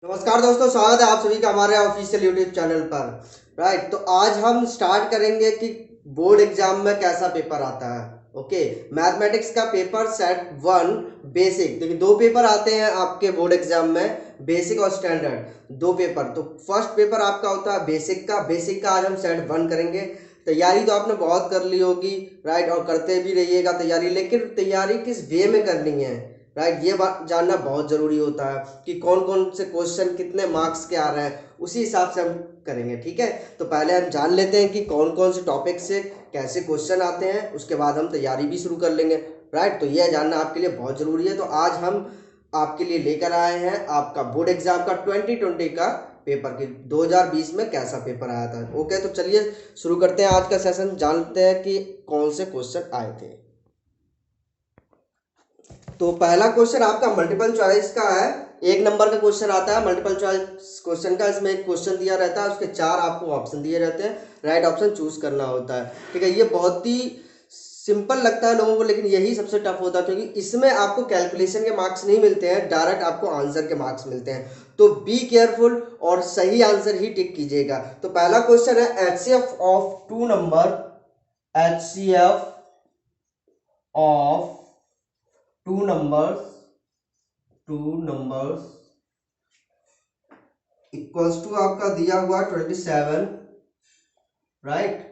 नमस्कार दोस्तों, स्वागत है आप सभी का हमारे ऑफिशियल यूट्यूब चैनल पर। राइट, तो आज हम स्टार्ट करेंगे कि बोर्ड एग्जाम में कैसा पेपर आता है। ओके, मैथमेटिक्स का पेपर सेट 1 बेसिक। देखिए, दो पेपर आते हैं आपके बोर्ड एग्जाम में, बेसिक और स्टैंडर्ड, दो पेपर। तो फर्स्ट पेपर आपका होता है बेसिक का आज हम सेट 1 करेंगे। तैयारी तो आपने बहुत कर ली होगी, राइट, और करते भी रहिएगा तैयारी, लेकिन तैयारी किस वे में करनी है, राइट, ये बात जानना बहुत जरूरी होता है कि कौन कौन से क्वेश्चन कितने मार्क्स के आ रहे हैं, उसी हिसाब से हम करेंगे। ठीक है, तो पहले हम जान लेते हैं कि कौन कौन से टॉपिक से कैसे क्वेश्चन आते हैं, उसके बाद हम तैयारी भी शुरू कर लेंगे। राइट, तो यह जानना आपके लिए बहुत जरूरी है। तो आज हम आपके लिए लेकर आए हैं आपका बोर्ड एग्जाम का 2020 का पेपर की 2020 में कैसा पेपर आया था। ओके, तो चलिए शुरू करते हैं आज का सेशन, जानते हैं कि कौन से क्वेश्चन आए थे। तो पहला क्वेश्चन आपका मल्टीपल चॉइस का है। एक नंबर का क्वेश्चन आता है मल्टीपल चॉइस क्वेश्चन का। इसमें एक क्वेश्चन दिया रहता है, उसके चार आपको ऑप्शन दिए रहते हैं, राइट ऑप्शन चूज करना होता है। ठीक है, ये बहुत ही सिंपल लगता है लोगों को, लेकिन यही सबसे टफ होता है, क्योंकि इसमें आपको कैलकुलेशन के मार्क्स नहीं मिलते हैं, डायरेक्ट आपको आंसर के मार्क्स मिलते हैं। तो बी केयरफुल और सही आंसर ही टिक कीजिएगा। तो पहला क्वेश्चन है HCF of two number, HCF of two numbers equals to आपका दिया हुआ 27, राइट,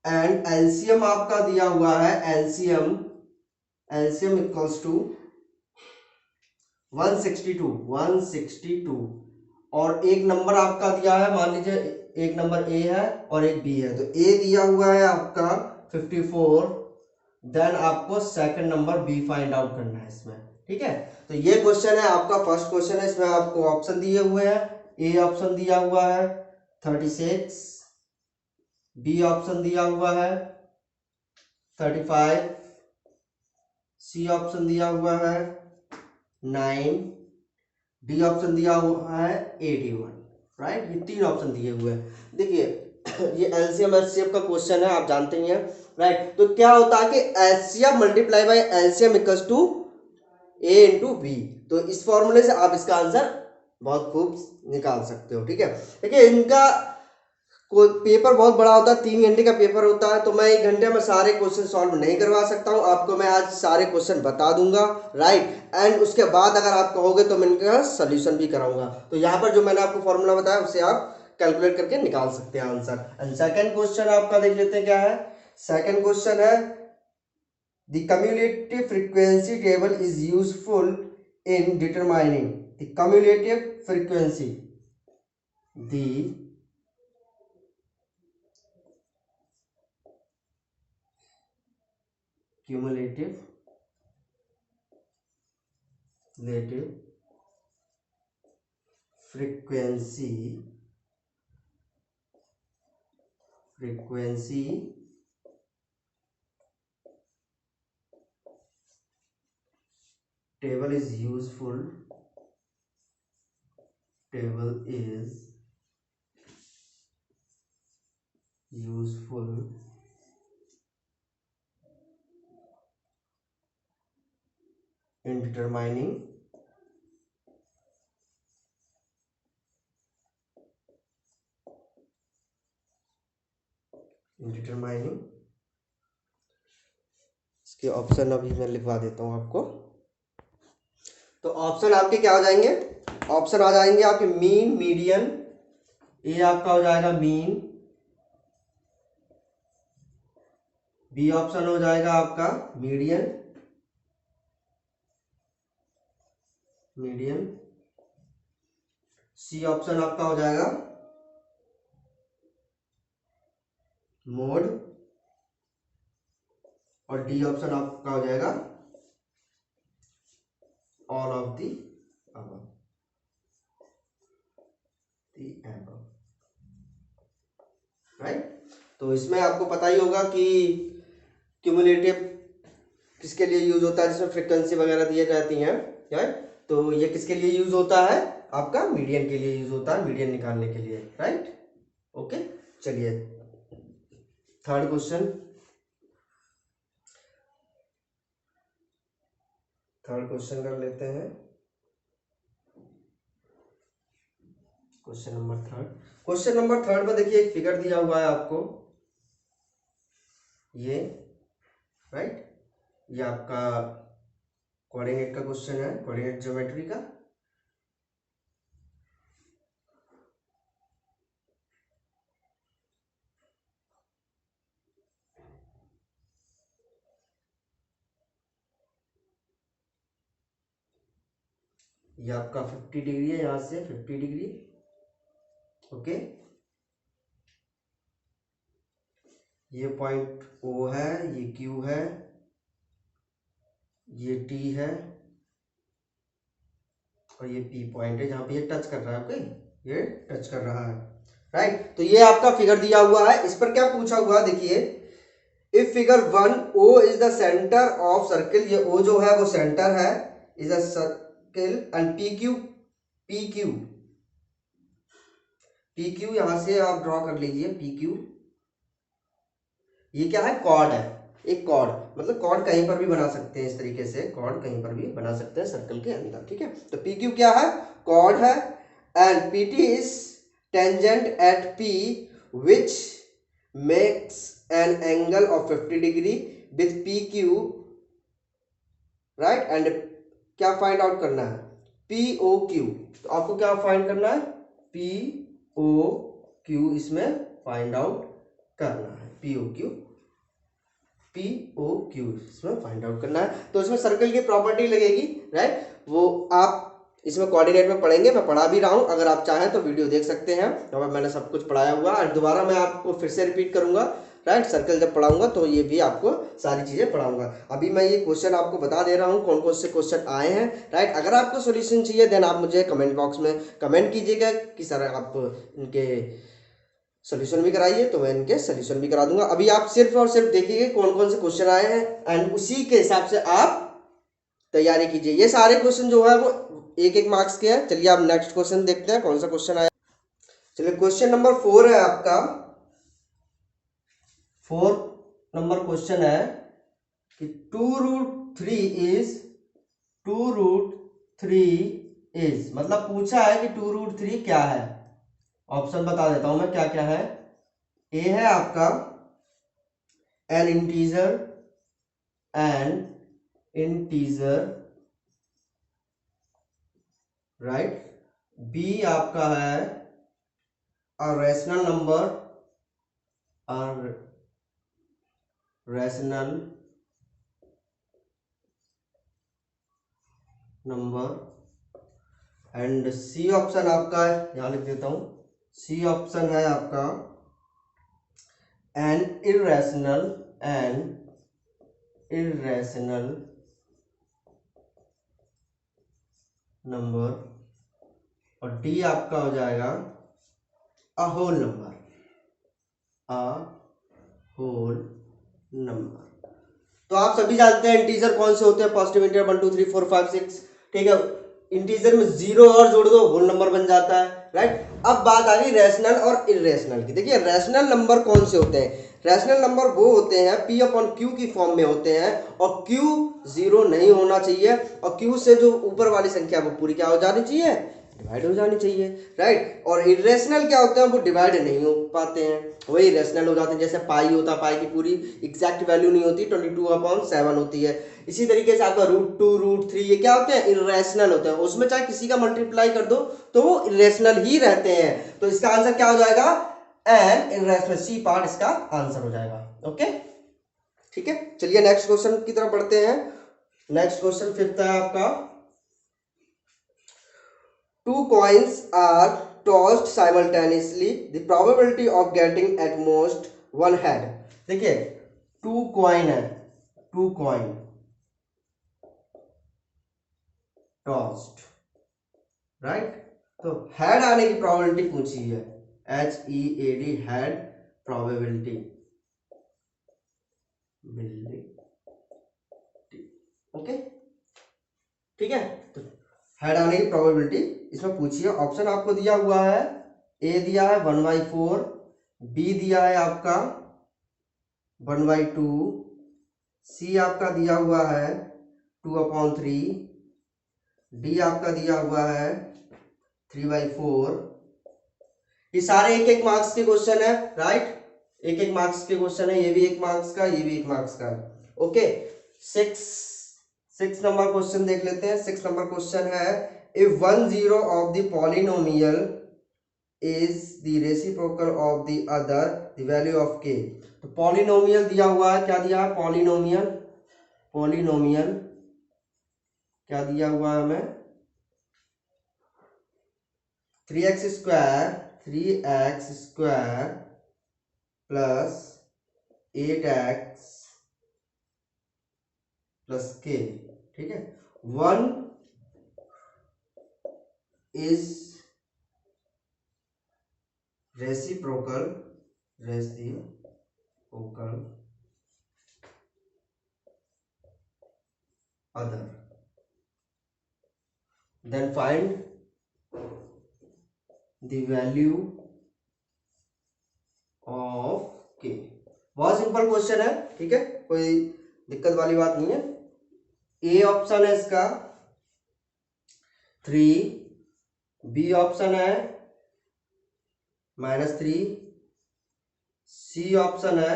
एंड एलसीएम आपका दिया हुआ है, एलसीएम इक्वल्स टू 162 और एक नंबर आपका दिया है, मान लीजिए एक नंबर ए है और एक बी है। तो ए दिया हुआ है आपका 54, देन आपको second number B find out करना है इसमें। ठीक है, तो ये क्वेश्चन है आपका फर्स्ट क्वेश्चन है। इसमें आपको ऑप्शन दिए हुए हैं, ए ऑप्शन दिया हुआ है 36, बी ऑप्शन दिया हुआ है 35, सी ऑप्शन दिया हुआ है 9, डी ऑप्शन दिया हुआ है 81, राइट, ये तीन ऑप्शन दिए हुए हैं। देखिए ये एलसीएम एचसीएफ का क्वेश्चन है, आप जानते ही हैं, राइट। तो क्या होता है कि HCF multiply by LCM equals to A into B. तो इस फॉर्मूले से आप इसका आंसर बहुत खूब निकाल सकते हो। ठीक है, देखिए इनका पेपर बहुत बड़ा होता है, 3 घंटे का पेपर होता है, तो मैं 1 घंटे में सारे क्वेश्चन सॉल्व नहीं करवा सकता हूं। आपको मैं आज सारे क्वेश्चन बता दूंगा, राइट, एंड उसके बाद अगर आप कहोगे तो मैं इनका सोल्यूशन भी कराऊंगा। तो यहाँ पर जो मैंने आपको फॉर्मूला बताया उससे आप कैलकुलेट करके निकाल सकते हैं आंसर। एंड सेकेंड क्वेश्चन आपका देख लेते हैं क्या है। सेकेंड क्वेश्चन है the cumulative frequency table is useful in determining the cumulative frequency, the cumulative relative frequency table is useful in determining इसके ऑप्शन अभी मैं लिखवा देता हूं आपको। तो ऑप्शन आपके क्या हो जाएंगे, ऑप्शन आ जाएंगे आपके मीन, मीडियन, ए आपका हो जाएगा मीन, बी ऑप्शन हो जाएगा आपका मीडियन, सी ऑप्शन आपका हो जाएगा मोड, और डी ऑप्शन आपका हो जाएगा all of the above, right. तो इसमें आपको पता ही होगा कि क्यूमुलेटिव किसके लिए यूज होता है, जिसमें फ्रीक्वेंसी वगैरह दी जाती हैं, राइट। तो ये किसके लिए यूज होता है, आपका मीडियन के लिए यूज होता है, मीडियन निकालने के लिए, राइट। ओके, चलिए थर्ड क्वेश्चन कर लेते हैं। क्वेश्चन नंबर थर्ड में देखिए एक फिगर दिया हुआ है आपको, ये राइट, ये आपका कोऑर्डिनेट का क्वेश्चन है, कोऑर्डिनेट ज्योमेट्री का। ये आपका 50 डिग्री है, यहां से 50 डिग्री, ओके। ये पॉइंट O है, ये Q है, ये T है, और ये P पॉइंट है जहां पे ये टच कर रहा है, ओके, ये टच कर रहा है, राइट। तो ये आपका फिगर दिया हुआ है। इस पर क्या पूछा हुआ है, देखिए, if figure 1 O is the centre of circle, ये O जो है वो सेंटर है, is a circle, and PQ यहां से आप ड्रॉ कर लीजिए, PQ ये क्या है, कॉर्ड है, एक कॉर्ड, मतलब कॉर्ड कहीं पर भी बना सकते हैं, इस तरीके से कॉर्ड कहीं पर भी बना सकते हैं सर्कल के अंदर, ठीक है। तो PQ क्या है, कॉर्ड है, and PT is tangent at P which makes an angle of 50 degree with PQ, right, and क्या फाइंड आउट करना है, POQ। तो आपको क्या फाइंड करना है, POQ इसमें फाइंड आउट करना है, POQ इसमें फाइंड आउट करना है। तो इसमें सर्कल की प्रॉपर्टी लगेगी, राइट, वो आप इसमें कोऑर्डिनेट में पढ़ेंगे, मैं पढ़ा भी रहा हूं, अगर आप चाहें तो वीडियो देख सकते हैं, तो मैंने सब कुछ पढ़ाया हुआ है। दोबारा मैं आपको फिर से रिपीट करूंगा, राइट, सर्कल जब पढ़ाऊंगा तो ये भी आपको सारी चीजें पढ़ाऊंगा। अभी मैं ये क्वेश्चन आपको बता दे रहा हूँ कौन कौन से क्वेश्चन आए हैं, राइट। अगर आपको सोल्यूशन चाहिए देन आप मुझे कमेंट बॉक्स में कमेंट कीजिएगा कि सर आप इनके सोल्यूशन भी कराइए, तो मैं इनके सोल्यूशन भी करा दूंगा। अभी आप सिर्फ और सिर्फ देखिए कौन कौन से क्वेश्चन आए हैं, एंड उसी के हिसाब से आप तैयारी कीजिए। ये सारे क्वेश्चन जो है वो एक एक मार्क्स के हैं। चलिए आप नेक्स्ट क्वेश्चन देखते हैं कौन सा क्वेश्चन आया। चलिए क्वेश्चन नंबर 4 है आपका, 4 नंबर क्वेश्चन है कि 2√3 इज, मतलब पूछा है कि 2√3 क्या है। ऑप्शन बता देता हूं मैं क्या क्या है। ए है आपका एन इंटीजर, राइट। बी आपका है a rational number, and C option आपका है, यहां लिख देता हूं, सी ऑप्शन है आपका एन इर्रेशनल नंबर, और डी आपका हो जाएगा अ होल नंबर। तो आप सभी जानते हैं इंटीजर कौन से होते हैं, पॉजिटिव इंटीजर 1 2 3 4 5 6, ठीक है। इंटीजर में जीरो और जोड़ दो होल नंबर बन जाता है, राइट। अब बात आ गई रैशनल और इर्रेशनल की। देखिए रैशनल नंबर कौन से होते हैं, रैशनल नंबर वो होते हैं P/Q की फॉर्म में होते हैं, और Q जीरो नहीं होना चाहिए, और Q से जो ऊपर वाली संख्या वो पूरी क्या हो जानी चाहिए, डिवाइड हो जानी चाहिए, राइट। और इरेशनल क्या होते हैं, वो डिवाइड नहीं हो पाते हैं, वही रेशनल हो जाते हैं। जैसे पाई होता है, पाई की पूरी एग्जैक्ट वैल्यू नहीं होती, 22/7 होती है। इसी तरीके से आपका √2 √3 ये क्या होते हैं, इरेशनल होते हैं। उसमें चाहे किसी का मल्टीप्लाई कर दो तो वो इरेशनल ही रहते हैं। तो इसका आंसर क्या हो जाएगा, एन इरेशनल, सी पार्ट इसका आंसर हो जाएगा, ओके, ठीक है। चलिए नेक्स्ट क्वेश्चन की तरफ बढ़ते हैं। नेक्स्ट क्वेश्चन 5th है आपका, 2 coins are tossed simultaneously, the probability of getting at most one head। देखिए 2 कॉइन है, 2 कॉइन टॉस्ड, राइट। तो हेड आने की प्रोबेबिलिटी पूछी है, HEAD, हेड प्रोबेबिलिटी, ओके, ठीक है। तो हेड आने की प्रोबेबिलिटी इसमें पूछी है। ऑप्शन आपको दिया हुआ है, ए दिया है 1/4, बी दिया है आपका 1/2, सी आपका दिया हुआ है 2/3, डी आपका दिया हुआ है 3/4, ये सारे एक एक मार्क्स के क्वेश्चन है, राइट, एक एक मार्क्स के क्वेश्चन है, ये भी एक मार्क्स का, ये भी एक मार्क्स का है। ओके, सिक्स नंबर क्वेश्चन देख लेते हैं। 6 नंबर क्वेश्चन है, if 1 0 of the polynomial is the reciprocal of the other the value of के। तो पॉलिनोमियल दिया हुआ है, क्या दिया है, पॉलिनोमियल, पॉलिनोमियल क्या दिया हुआ है हमें, 3x square plus 8x plus के, ठीक है। 1 is reciprocal other, then find the value of K. बहुत सिंपल क्वेश्चन है, ठीक है, कोई दिक्कत वाली बात नहीं है। ए ऑप्शन है इसका 3, बी ऑप्शन है -3, सी ऑप्शन है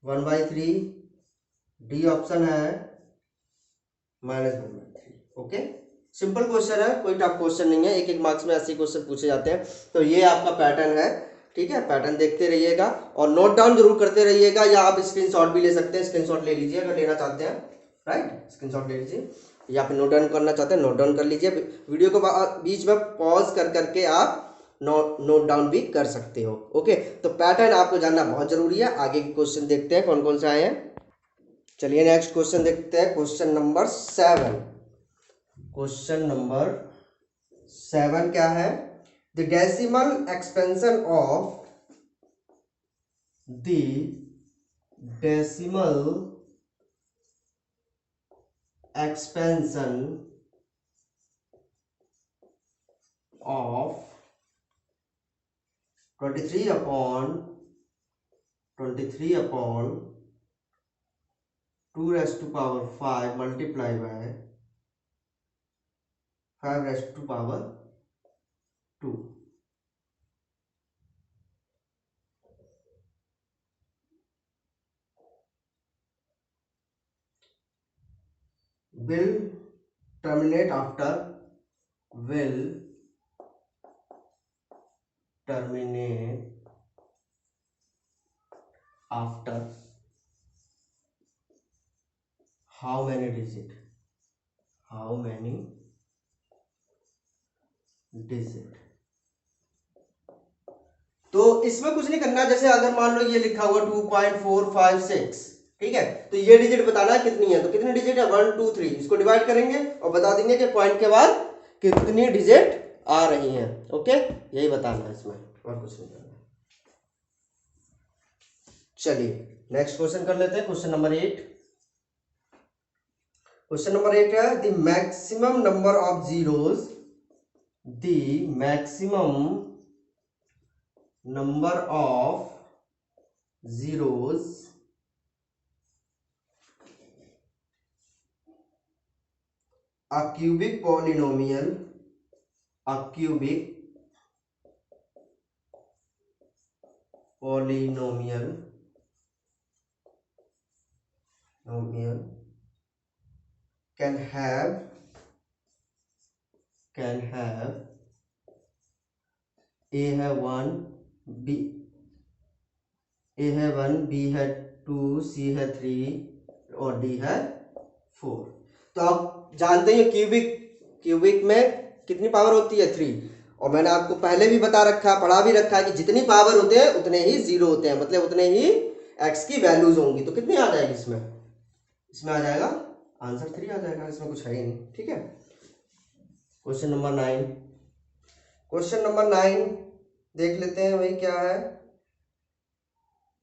1/3, डी ऑप्शन है -1/3। ओके, सिंपल क्वेश्चन है, कोई टफ क्वेश्चन नहीं है, एक एक मार्क्स में ऐसे क्वेश्चन पूछे जाते हैं। तो ये आपका पैटर्न है, ठीक है, पैटर्न देखते रहिएगा और नोट डाउन जरूर करते रहिएगा, या आप स्क्रीनशॉट भी ले सकते हैं, स्क्रीनशॉट ले लीजिए अगर लेना चाहते हैं, राइट, स्क्रीनशॉट ले लीजिए, या फिर नोट डाउन करना चाहते हैं नोट डाउन कर लीजिए। वीडियो को बीच में पॉज कर करके आप नोट डाउन भी कर सकते हो। ओके, तो पैटर्न आपको जानना बहुत जरूरी है। आगे के क्वेश्चन देखते हैं कौन कौन से आए हैं। चलिए नेक्स्ट क्वेश्चन देखते हैं, क्वेश्चन नंबर 7। क्वेश्चन नंबर 7 क्या है, the decimal expansion of the decimal expansion of 23 upon 2 raised to power 5 multiply by 5 raised to power 2। will terminate after how many digit, तो इसमें कुछ नहीं करना। जैसे अगर मान लो ये लिखा हुआ 2.456, ठीक है, तो ये डिजिट बताना है कितनी है, तो कितनी डिजिट है 1 2 3, इसको डिवाइड करेंगे और बता देंगे कि पॉइंट के बाद कितनी डिजिट आ रही हैं। ओके, यही बताना है इसमें, और कुछ नहीं करना। चलिए नेक्स्ट क्वेश्चन कर लेते हैं, क्वेश्चन नंबर 8। क्वेश्चन नंबर 8 है, the maximum number of zeros, the maximum number of zeros a cubic polynomial can have a है 1, b a है 1, b है 2, c है 3 और d है 4। तो आप जानते हैं क्यूबिक में कितनी पावर होती है 3, और मैंने आपको पहले भी बता रखा, पढ़ा भी रखा है कि जितनी पावर होते हैं उतने ही जीरो होते हैं, मतलब उतने ही x की वैल्यूज होंगी। तो कितनी आ जाएगी इसमें आ जाएगा आंसर 3 आ जाएगा, इसमें कुछ है ही नहीं, ठीक है। क्वेश्चन नंबर 9, क्वेश्चन नंबर 9 देख लेते हैं, वही क्या है,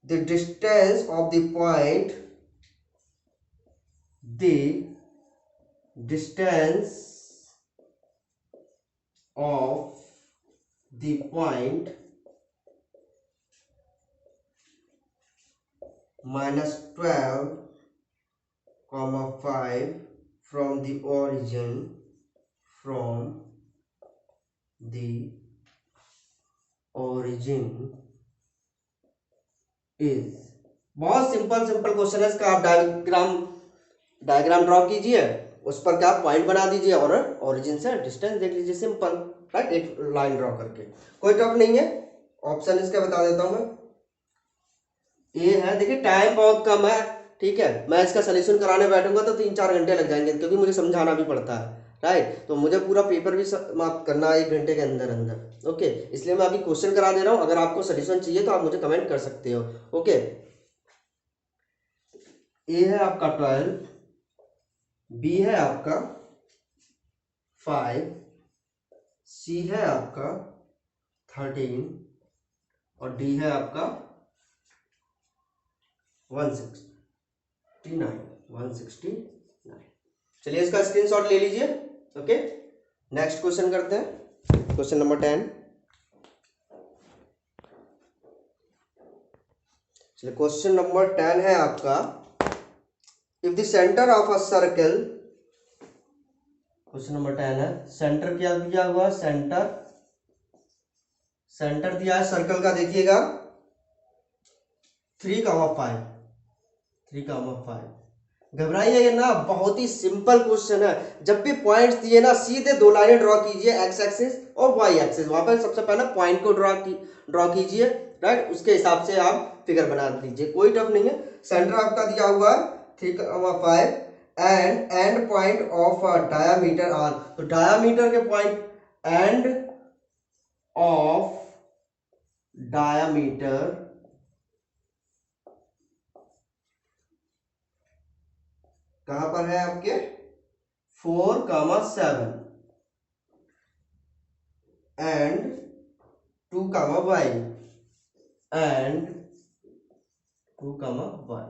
the distance of the point, the distance of the point -12, 5 from the origin origin is, बहुत सिंपल सिंपल क्वेश्चन है इसका। आप डायग्राम ड्रॉ कीजिए, उस पर क्या पॉइंट बना दीजिए और ओरिजिन से डिस्टेंस देख लीजिए, सिंपल, राइट, एक लाइन ड्रॉ करके, कोई टफ नहीं है। ऑप्शन इसका बता देता हूं मैं, ए है। देखिए टाइम बहुत कम है, ठीक है, मैं इसका सलूशन कराने बैठूंगा तो 3-4 घंटे लग जाएंगे, क्योंकि मुझे समझाना भी पड़ता है, राइट, तो मुझे पूरा पेपर भी समाप्त करना है 1 घंटे के अंदर अंदर, ओके, इसलिए मैं अभी क्वेश्चन करा दे रहा हूं। अगर आपको सलूशन चाहिए तो आप मुझे कमेंट कर सकते हो, ओके। ए है आपका 12, बी है आपका 5, सी है आपका 13 और डी है आपका 169। चलिए इसका स्क्रीनशॉट ले लीजिए, ओके। नेक्स्ट क्वेश्चन करते हैं, क्वेश्चन नंबर 10। चलिए क्वेश्चन नंबर 10 है आपका, if the centre of a circle, question number 10 है, सेंटर क्या दिया हुआ, सेंटर दिया है सर्कल का, देखिएगा 3,5, 3,5। घबराइए ना, बहुत ही सिंपल क्वेश्चन है। जब भी पॉइंट्स दिए ना, सीधे 2 लाइनें ड्रॉ कीजिए, एक्स एक्सिस और वाई एक्सिस, वहां पर सबसे पहले पॉइंट को ड्रॉ कीजिए, राइट, उसके हिसाब से आप फिगर बना दीजिए, कोई टफ नहीं है। सेंटर आपका दिया हुआ है 3,5 and end point of diameter are, तो डायामीटर के पॉइंट, एंड ऑफ डायामीटर कहां पर है आपके, 4,7 एंड 2,y एंड 2,y।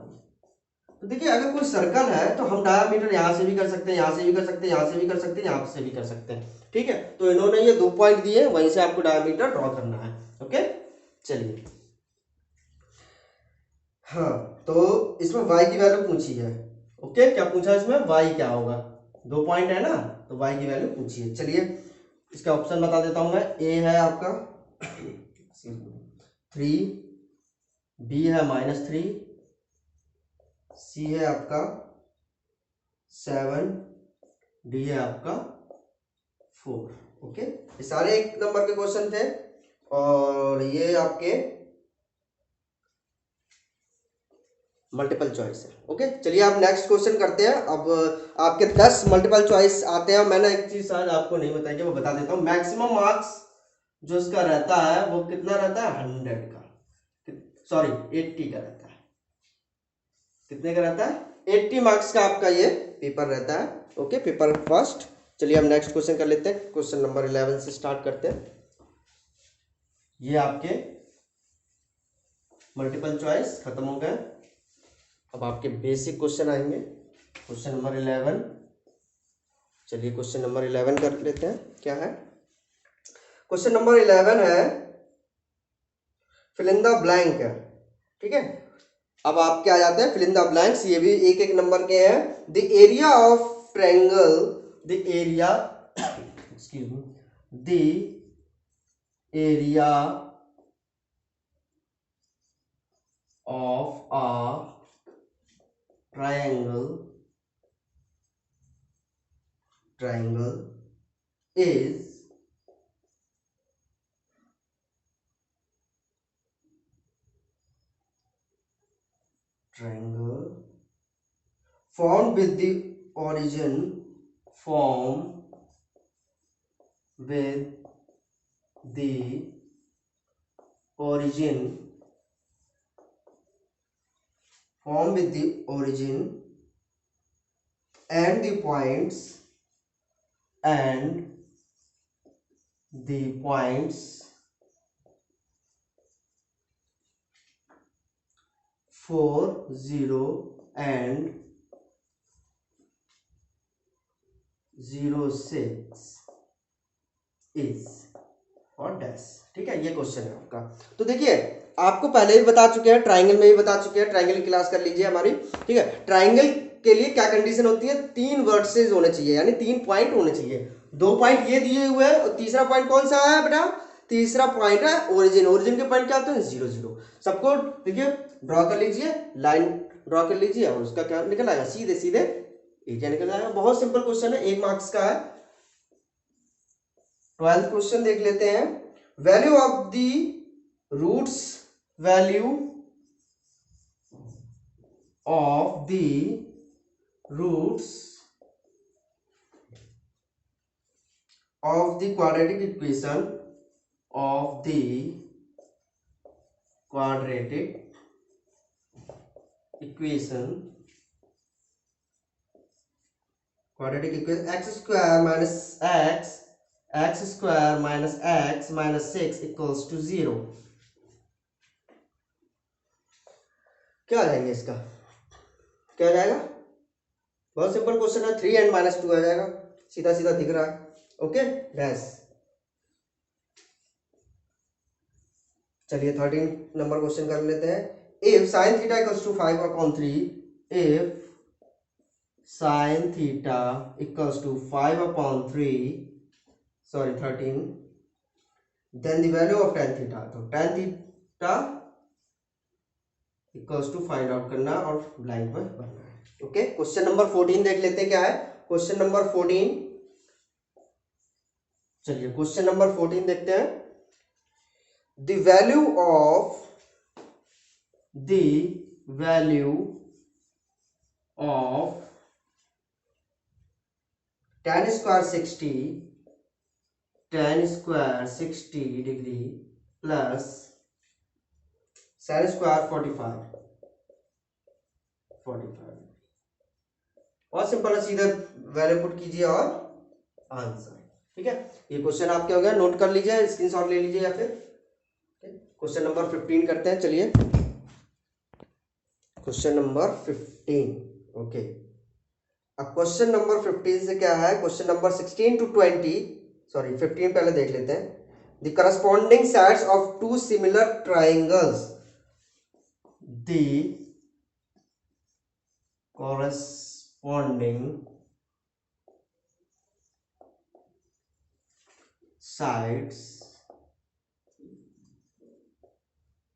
तो देखिए अगर कोई सर्कल है तो हम डायामीटर यहां से भी कर सकते हैं, यहां से भी कर सकते हैं, यहां से भी कर सकते हैं, यहां से भी कर सकते हैं, ठीक है। तो इन्होंने ये 2 पॉइंट दिए, वहीं से आपको डायामीटर ड्रॉ करना है, ओके। चलिए, हाँ, तो इसमें y की वैल्यू पूछी है, ओके, क्या पूछा इसमें, y क्या होगा, 2 पॉइंट है ना, तो y की वैल्यू पूछी है। चलिए इसका ऑप्शन बता देता हूं मैं, a है आपका 3, b है -3, c है आपका 7, d है आपका 4, ओके। ये सारे 1 नंबर के क्वेश्चन थे और ये आपके मल्टीपल चॉइस है, ओके। चलिए आप नेक्स्ट क्वेश्चन करते हैं। अब आपके 10 मल्टीपल चॉइस आते हैं। मैंने एक चीज शायद आपको नहीं बताई, वो बता देता हूँ। मैक्सिमम मार्क्स जो इसका रहता है वो कितना रहता है, 100 का, सॉरी 80 का रहता है। कितने का रहता है, 80 मार्क्स का आपका ये पेपर रहता है, ओके, पेपर फर्स्ट। चलिए हम नेक्स्ट क्वेश्चन कर लेते हैं। क्वेश्चन नंबर 11 से स्टार्ट करते हैं। ये आपके मल्टीपल चॉइस खत्म हो गए, अब आपके बेसिक क्वेश्चन आएंगे। क्वेश्चन नंबर 11, चलिए क्वेश्चन नंबर 11 कर लेते हैं। क्या है क्वेश्चन नंबर 11 है, फिल इन द ब्लैंक है, ठीक है। अब आप क्या आ जाते हैं, फिल इन द ब्लैंक्स, ये भी 1-1 नंबर के हैं। The area of triangle, the area excuse me, the area of a triangle is formed with the origin and the points 4, 0 and 0,6 is और डैश, ठीक है। ये क्वेश्चन है आपका। तो देखिए आपको पहले भी बता चुके हैं, ट्राइंगल में भी बता चुके हैं, ट्राइंगल की क्लास कर लीजिए हमारी, ठीक है। ट्राइंगल के लिए क्या कंडीशन होती है, 3 वर्सेस होने चाहिए, यानी 3 पॉइंट होने चाहिए। 2 पॉइंट ये दिए हुए हैं और तीसरा पॉइंट कौन सा है बेटा, तीसरा पॉइंट है ओरिजिन, ओरिजिन के पॉइंट क्या होते हैं 0 0। सबको देखिए ड्रॉ कर लीजिए, लाइन ड्रॉ कर लीजिए और उसका क्या निकल आएगा, सीधे सीधे एरिया निकल आएगा। बहुत सिंपल क्वेश्चन है, 1 मार्क्स का है। 12th क्वेश्चन देख लेते हैं। Value of the roots, value of the roots of the quadratic equation of the quadratic equation x square minus x square minus x minus 6 equals to 0। क्या आ जाएंगे इसका, क्या आ जाएगा, बहुत सिंपल क्वेश्चन है, 3 and minus 2 आ जाएगा, सीधा सीधा दिख रहा है। Okay dash. चलिए 13 नंबर क्वेश्चन कर लेते हैं। If sin theta equals to 5/3, if sin theta equals to 5/3, sorry 13, then the value of tan theta, तो tan theta equals to find out करना और ब्लैंक में भरना है। ओके क्वेश्चन नंबर 14 देख लेते हैं क्या है। क्वेश्चन नंबर 14, चलिए क्वेश्चन नंबर 14 देखते हैं। The value of tan square 60 degree plus sin square 45। बहुत सिंपल है, सीधे वैल्यू पुट कीजिए और आंसर। ठीक है, ये क्वेश्चन आपके हो गया, नोट कर लीजिए, स्क्रीनशॉट ले लीजिए या फिर। क्वेश्चन नंबर 15 करते हैं। चलिए क्वेश्चन नंबर 15। ओके अब क्वेश्चन नंबर 15 से क्या है, क्वेश्चन नंबर 16 to 20, सॉरी 15 पहले देख लेते हैं। The corresponding sides of two similar triangles, the corresponding sides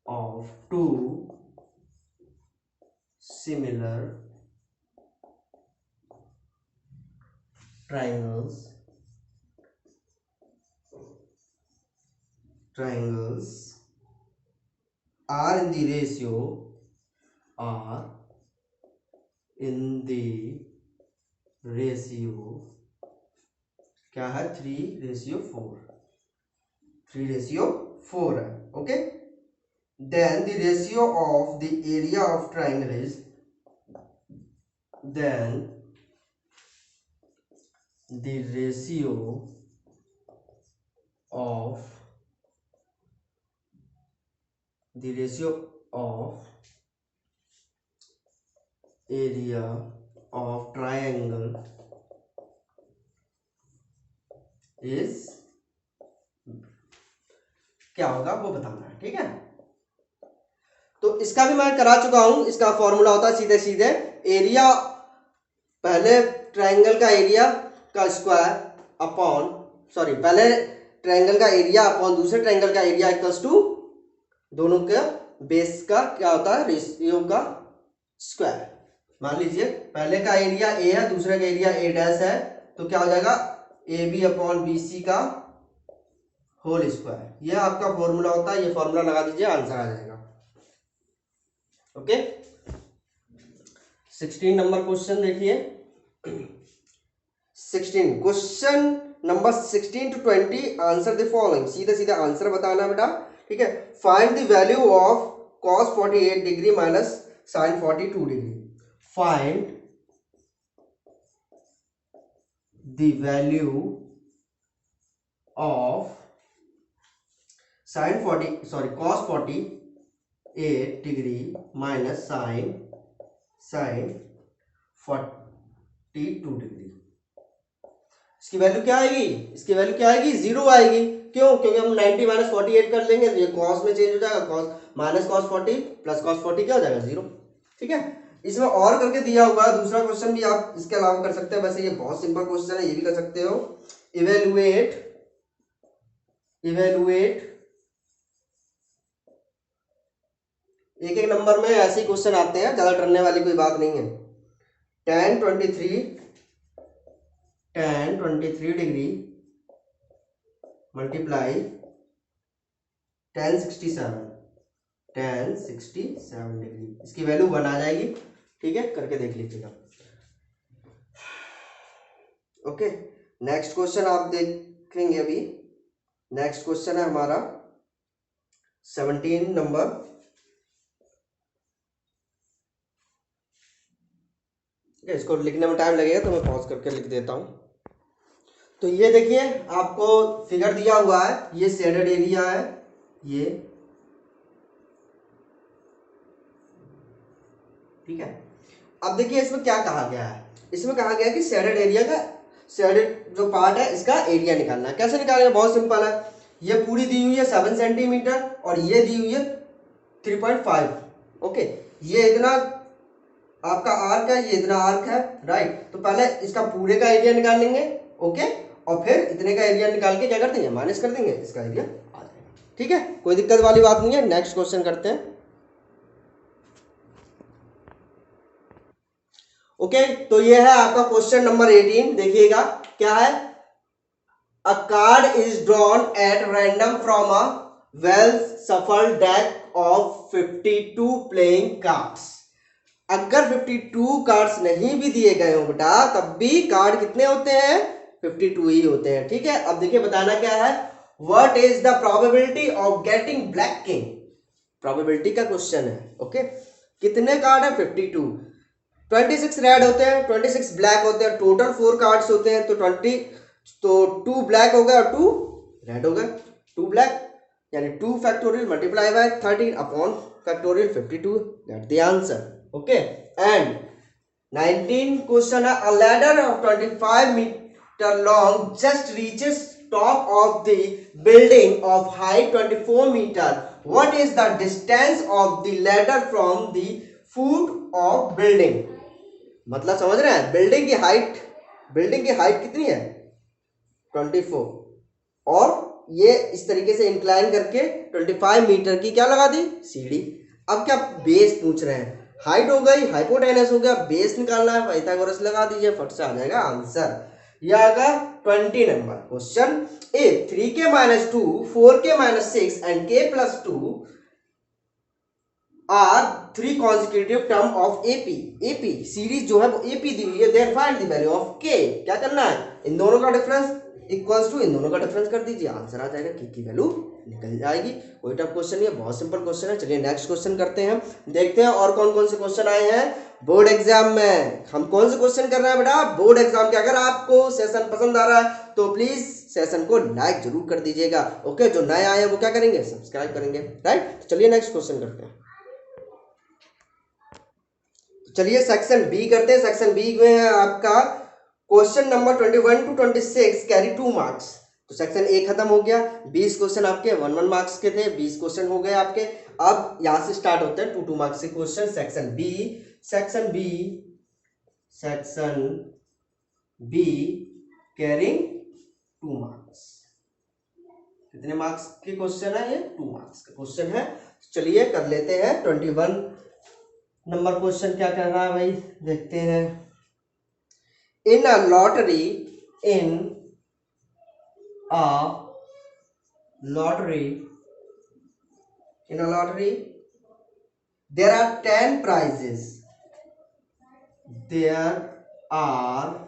of two similar triangles are in the ratio, क्या है 3:4, 3:4 है। Okay then the ratio of the area of triangle is, then the ratio of area of triangle is, क्या होगा वो बताना है। ठीक है, तो इसका भी मैं करा चुका हूं। इसका फॉर्मूला होता है सीधे सीधे एरिया, पहले ट्राइंगल का एरिया का स्क्वायर अपॉन, सॉरी पहले ट्राइंगल का एरिया अपॉन दूसरे ट्राइंगल का एरिया इक्वल्स टू दोनों के बेस का क्या होता है, रेशियो का स्क्वायर। मान लीजिए पहले का एरिया ए है, दूसरे का एरिया ए डैश है, तो क्या हो जाएगा A B upon B C का होल स्क्वायर। यह आपका फॉर्मूला होता है, ये फॉर्मूला लगा दीजिए, आंसर आ जाएगा। ओके 16 नंबर क्वेश्चन देखिए। 16 question number 16 to 20, answer the following, सीधे सीधे आंसर बताना बेटा। ठीक है, find the value of cos 48 degree minus sin 42 degree. Find the value of cos 48 degree minus sin 42 degree. इसकी वैल्यू क्या आएगी, इसकी वैल्यू क्या आएगी, 0 आएगी। क्यों, क्योंकि हम 90 माइनस 48 कर लेंगे, ये cos में चेंज हो जाएगा, cos minus cos 40 plus cos 40 क्या हो जाएगा 0। ठीक है, इसमें और करके दिया हुआ है दूसरा क्वेश्चन भी आप इसके अलावा कर सकते हैं। वैसे ये बहुत सिंपल क्वेश्चन है, ये भी कर सकते हो। इवेलुएट इवेलुएट, एक एक नंबर में ऐसे ही क्वेश्चन आते हैं, ज्यादा डरने वाली कोई बात नहीं है। tan 23 degree multiply tan 67 degree, इसकी वैल्यू 1 आ जाएगी। ठीक है, करके देख लीजिएगा। ओके, नेक्स्ट क्वेश्चन आप देखेंगे अभी। नेक्स्ट क्वेश्चन है हमारा 17 नंबर। इसको लिखने में टाइम लगेगा तो मैं पॉज करके लिख देता हूं। तो ये देखिए, आपको फिगर दिया हुआ है, ये शेडेड एरिया है, ये ठीक है। अब देखिए इसमें क्या कहा गया है, इसमें कहा गया है कि शेडेड एरिया का, शेडेड जो पार्ट है इसका एरिया निकालना है। कैसे निकालेंगे, बहुत सिंपल है। ये पूरी दी हुई है 7 सेंटीमीटर और ये दी हुई है 3.5। ओके, ये इतना आपका आर्क है, ये इतना आर्क है, राइट। तो पहले इसका पूरे का एरिया निकाल लेंगे, ओके, और फिर इतने का एरिया निकाल के क्या कर देंगे, माइनस कर देंगे, इसका एरिया आ जाएगा। ठीक है, कोई दिक्कत वाली बात नहीं है। नेक्स्ट क्वेश्चन करते हैं। ओके, तो ये है आपका क्वेश्चन नंबर 18। देखिएगा क्या है। अ card is drawn at random from a well सफल डेक ऑफ 52 प्लेइंग कार्ड्स। अगर 52 कार्ड्स नहीं भी दिए गए हो बेटा, तब भी कार्ड कितने होते हैं, 52 ही होते हैं। ठीक है, अब देखिए बताना क्या है, what is the probability of getting black king. Probability का क्वेश्चन है। ओके, कितने कार्ड है, 52। 26 रेड होते हैं, 26 ब्लैक होते हैं, टोटल 4 कार्ड्स होते हैं। तो 2 ब्लैक हो गए और 2 रेड हो गए। 2 ब्लैक यानी 2 factorial multiply by 13 upon factorial 52, that the answer. Okay, and 19 question है, a ladder of 25 metre long just reaches top of the building of height 24 metre, what is the distance of the ladder from the foot of building. मतलब समझ रहे हैं, building की height कितनी है, 24, और ये इस तरीके से इंक्लाइन करके 25 मीटर की क्या लगा दी, सीढ़ी। अब क्या बेस पूछ रहे हैं, हाइट हो गई, हाइपोटेनस हो गया, बेस निकालना है, पाइथागोरस लगा दीजिए, फट से आ जाएगा आंसर। यह आएगा 20 number question. A 3k-2 4k-6 and k+2 are 3 consecutive term of AP. AP series जो है वो एपी दी हुई है, there find the value of K. क्या करना है, इन दोनों का डिफरेंस इक्वल्स टू इन दोनों का डिफरेंस कर दीजिए, आंसर आ जाएगा, के की वैल्यू निकल जाएगी। कोई टफ क्वेश्चन नहीं है, बहुत सिंपल क्वेश्चन है। चलिए नेक्स्ट क्वेश्चन करते हैं, देखते हैं और कौन कौन से क्वेश्चन आए हैं बोर्ड एग्जाम में। हम कौन से क्वेश्चन कर रहे हैं बेटा, बोर्ड एग्जाम के। अगर आपको सेशन पसंद आ रहा है तो प्लीज सेशन को लाइक जरूर कर दीजिएगा। ओके, जो नए आए हैं वो क्या करेंगे, सब्सक्राइब करेंगे, राइट। चलिए नेक्स्ट क्वेश्चन करते हैं। चलिए सेक्शन बी करते हैं। सेक्शन बी में है आपका question number 21 to 26 carry 2 marks. तो सेक्शन ए खत्म हो गया, 20 क्वेश्चन आपके 1 मार्क्स के थे, 20 क्वेश्चन हो गए आपके। अब यहां से स्टार्ट होते हैं 2 मार्क्स के question. Section B carrying 2 marks. कितने मार्क्स के क्वेश्चन है, ये 2 मार्क्स का क्वेश्चन है। चलिए कर लेते हैं 21 नंबर क्वेश्चन क्या कर रहा है भाई, देखते हैं। इन a lottery there are 10 prizes. There are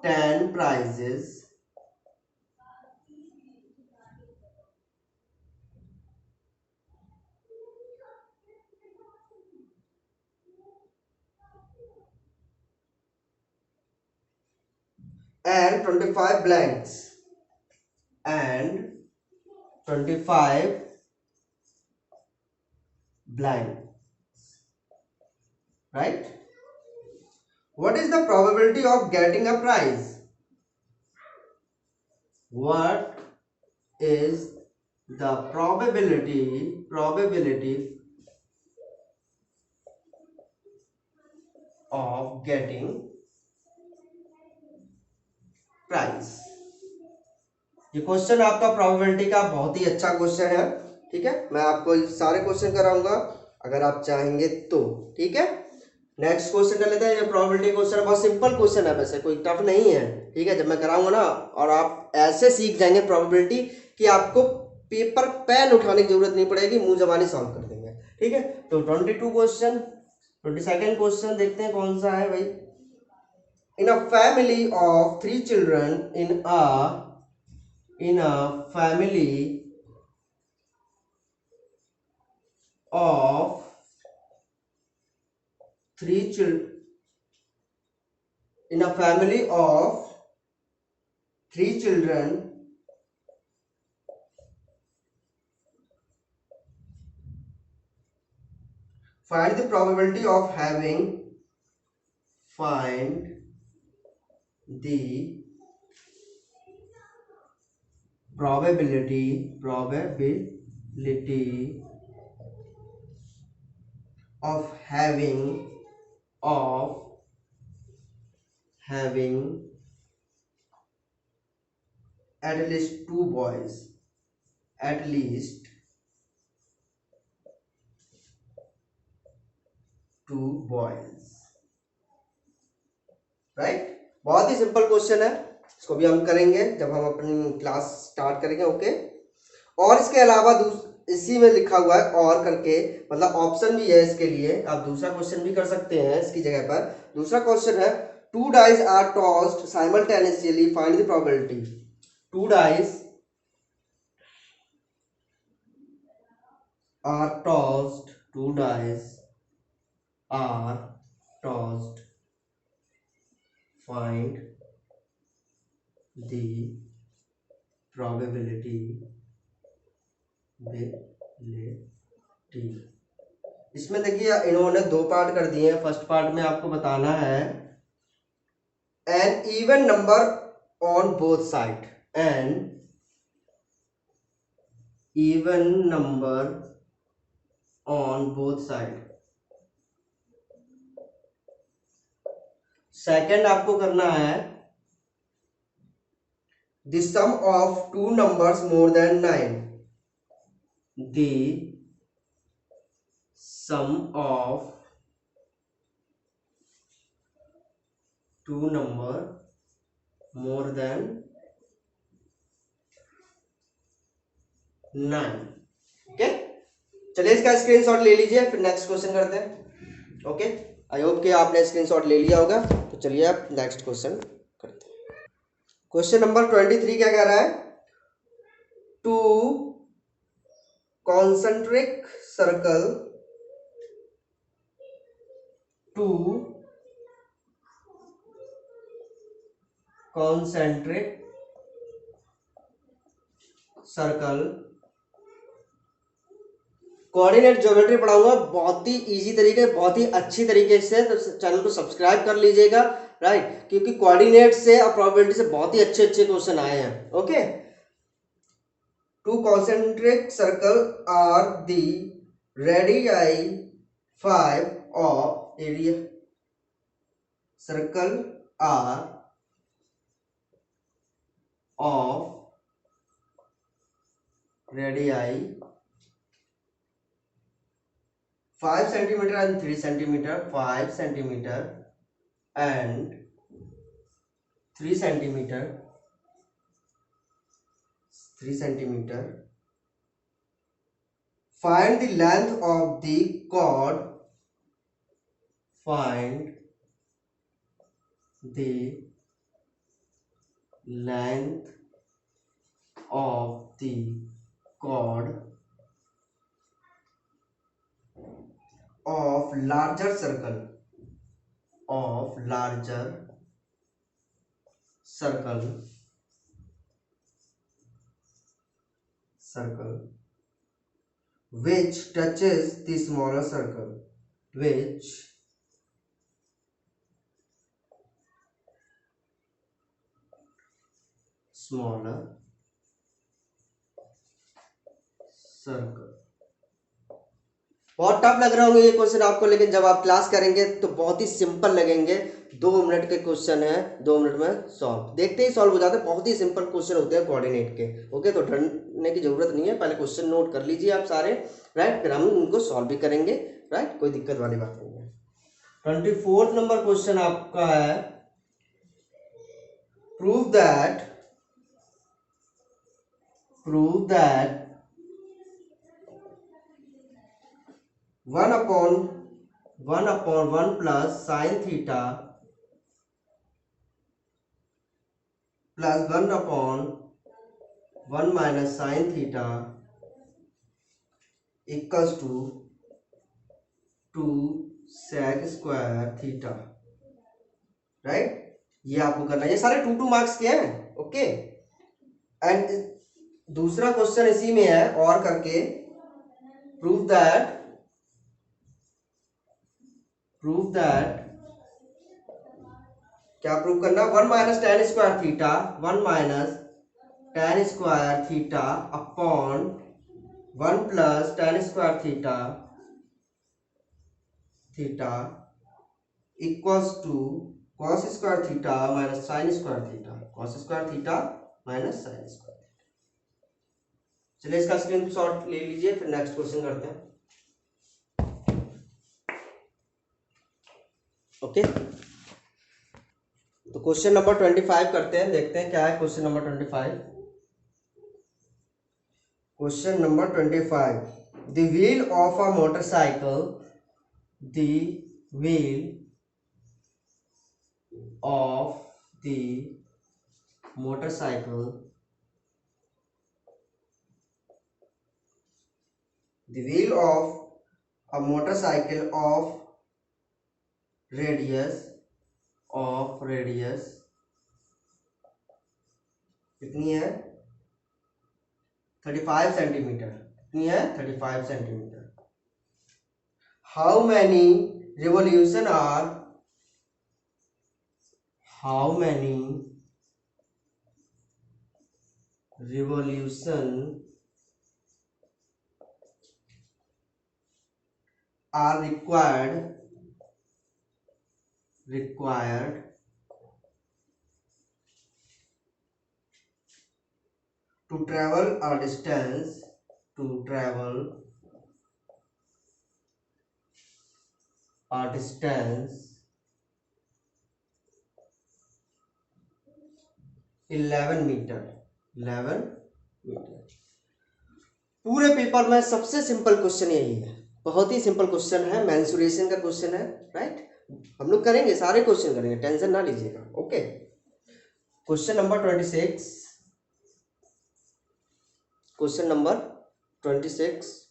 10 prizes and 25 blanks and 25 blanks, right? What is the probability of getting a prize? What is the probability of getting prize? ये क्वेश्चन आपका probability का बहुत ही अच्छा क्वेश्चन है। ठीक है, मैं आपको सारे क्वेश्चन कराऊंगा अगर आप चाहेंगे तो। ठीक है, नेक्स्ट क्वेश्चन कर लेते हैं। ये प्रोबेबिलिटी क्वेश्चन बहुत सिंपल क्वेश्चन है, वैसे कोई टफ नहीं है। ठीक है, जब मैं कराऊंगा ना और आप ऐसे सीख जाएंगे प्रोबेबिलिटी कि आपको पेपर पेन उठाने की जरूरत नहीं पड़ेगी, मुंह जबानी सॉल्व कर देंगे। ठीक है, तो 22 क्वेश्चन, 22nd क्वेश्चन देखते हैं कौन सा है भाई। In a family of 3 children, in a family of 3 children, in a family of 3 children, find the probability of having, find the probability of having at least 2 boys, at least 2 boys, right. बहुत ही simple question है, इसको भी हम करेंगे जब हम अपनी क्लास स्टार्ट करेंगे। ओके, और इसके अलावा इसी में लिखा हुआ है और करके, मतलब ऑप्शन भी है इसके लिए, आप दूसरा क्वेश्चन भी कर सकते हैं इसकी जगह पर। दूसरा क्वेश्चन है, 2 dice are tossed simultaneously, find the probability. 2 dice are tossed, 2 dice are tossed, find the probability, इसमें देखिए इन्होंने 2 पार्ट कर दिए हैं। फर्स्ट पार्ट में आपको बताना है an even number on both side, an even number on both side. Second आपको करना है the sum of 2 numbers more than 9, the sum of 2 number more than 9। Okay, चलिए इसका स्क्रीनशॉट ले लीजिए, फिर नेक्स्ट क्वेश्चन करते हैं। ओके, आई होप कि आपने स्क्रीनशॉट ले लिया होगा। तो चलिए आप नेक्स्ट क्वेश्चन करते हैं। क्वेश्चन नंबर 23 क्या कह रहा है, to concentric circle, to concentric circle, coordinate geometry पढ़ाऊंगा बहुत ही इजी तरीके, बहुत ही अच्छी तरीके से, तो चैनल को सब्सक्राइब कर लीजिएगा, राइट, क्योंकि कोऑर्डिनेट से और प्रोबेबिलिटी से बहुत ही अच्छे अच्छे क्वेश्चन आए हैं। Okay, two concentric circle are the radii 5 of area, circle are of radii 5 centimeter and 3 centimeter, 5 centimeter and 3 centimeter, 3 centimeter. Find the length of the chord, find the length of the chord of larger circle, of larger circle, circle which touches the smaller circle, which smaller circle. बहुत tough लग रहे होंगे ये question आपको, लेकिन जब आप class करेंगे तो बहुत ही सिंपल लगेंगे। 2 मिनट के क्वेश्चन है, 2 मिनट में सॉल्व, देखते ही सॉल्व हो जाते हैं। बहुत ही सिंपल क्वेश्चन होते हैं कोऑर्डिनेट के। ओके, तो डरने की जरूरत नहीं है, पहले क्वेश्चन नोट कर लीजिए आप सारे, राइट, फिर हम उनको सॉल्व भी करेंगे, राइट, कोई दिक्कत वाली बात नहीं है। 24 नंबर क्वेश्चन आपका है, prove that 1/1 plus sin theta plus 1/1 minus sin theta equals to 2 sec square theta, right. ये आपको करना है, ये सारे 2 मार्क्स के हैं। ओके, एंड दूसरा क्वेश्चन इसी में है और करके, प्रूव दैट क्या प्रूव करना, 1 minus tan square theta, 1 minus tan square theta upon 1 plus tan square theta equals to cos square theta minus sine square theta, cos square theta minus sine square theta. चलिए इसका screenshot ले लीजिए, फिर next question करते हैं। Okay, तो question number 25 करते हैं, देखते हैं क्या है question number 25। Question number 25, the wheel of a motorcycle, the wheel of the motorcycle, the wheel of a motorcycle of radius कितनी है, 35 सेंटीमीटर, कितनी है 35 centimetre. How many revolution are required to travel a distance 11 metre. पूरे paper में सबसे simple question यही है, बहुत ही सिंपल क्वेश्चन है, मेंसुरेशन का क्वेश्चन है, राइट। हम लोग करेंगे, सारे क्वेश्चन करेंगे, टेंशन ना लीजिएगा। ओके, क्वेश्चन नंबर 26,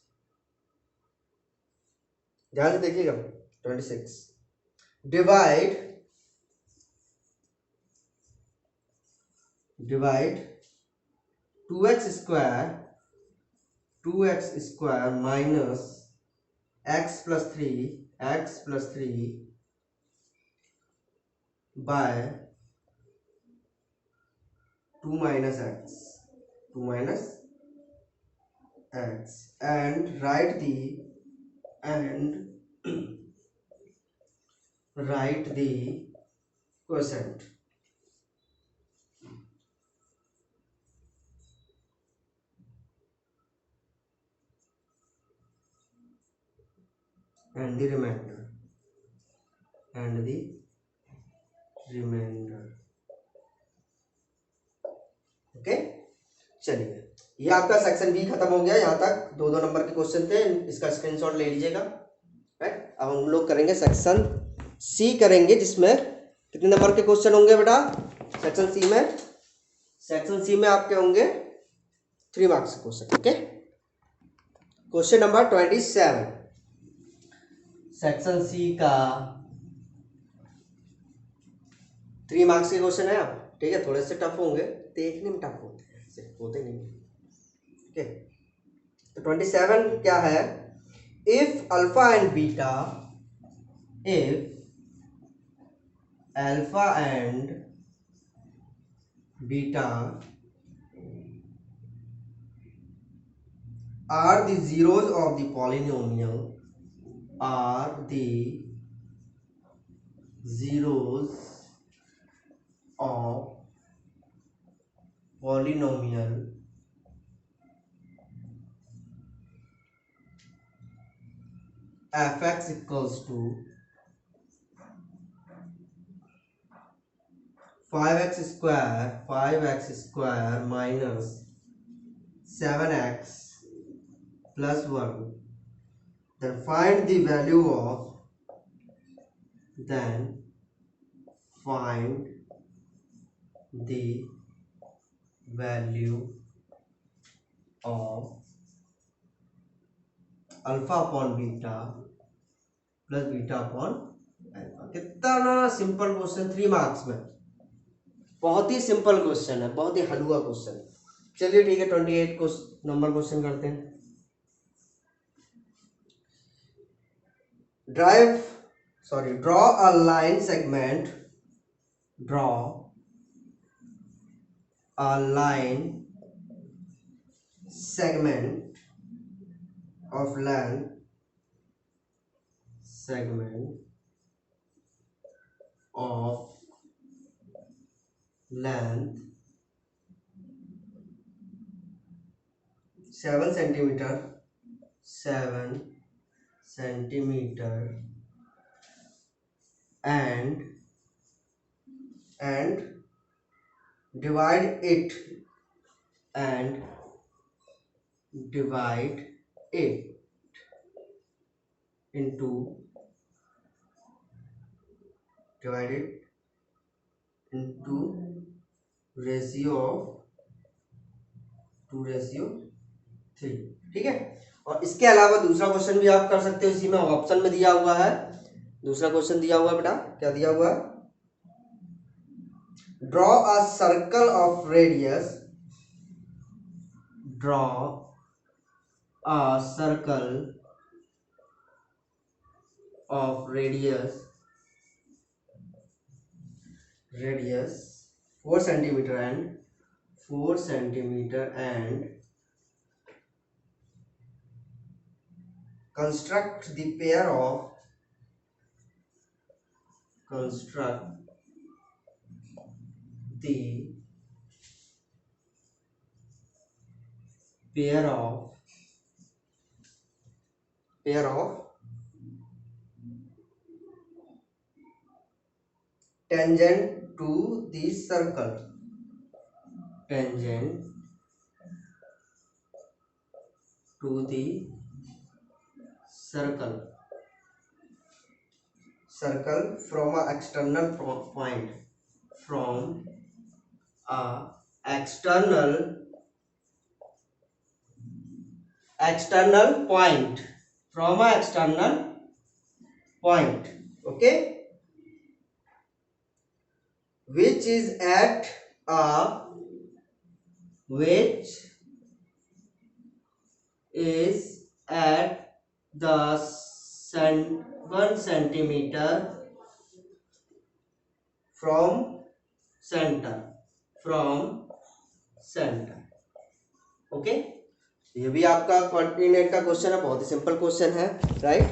ध्यान से देखिएगा। 26, divide 2x square minus x plus 3 by 2 minus x and write the quotient and the remainder okay. चलिए, ये आपका सेक्शन बी खत्म हो गया, यहाँ तक 2 नंबर के क्वेश्चन थे, इसका स्क्रीनशॉट ले लीजिएगा, राइट। अब हम लोग करेंगे सेक्शन सी करेंगे, जिसमें कितने नंबर के क्वेश्चन होंगे बेटा, सेक्शन सी में आपके होंगे 3 मार्क्स के question. Okay, question number 27 section C का 3 मार्क्स के क्वेश्चन है आप, ठीक है। थोड़े से टफ होंगे, देखने में टफ होते हैं, ऐसे होते नहीं, ठीक है। तो 27 क्या है, if alpha and beta are the zeros of the polynomial are the zeros of polynomial fx equals to 5x square minus 7x plus 1. Then find the value of find the value of alpha upon beta plus beta upon alpha. कितना simple question, 3 marks में। बहुत ही simple question है, बहुत ही हलवा question. चलिए ठीक है, 28 number question करते हैं। Draw a line segment, draw a line segment of length of length 7 centimeter and divide it into ratio of 2:3। ठीक है। और इसके अलावा दूसरा क्वेश्चन भी आप कर सकते हो, इसी में ऑप्शन में दिया हुआ है। दूसरा क्वेश्चन दिया हुआ है बेटा, क्या दिया हुआ है? Draw a circle of radius, draw a circle of radius 4 centimeter and construct the pair of tangent to the circle, from a external point, from a external point, okay, which is at the 1 centimeter from center, okay. ये भी आपका coordinate का question है, बहुत ही simple question है, right.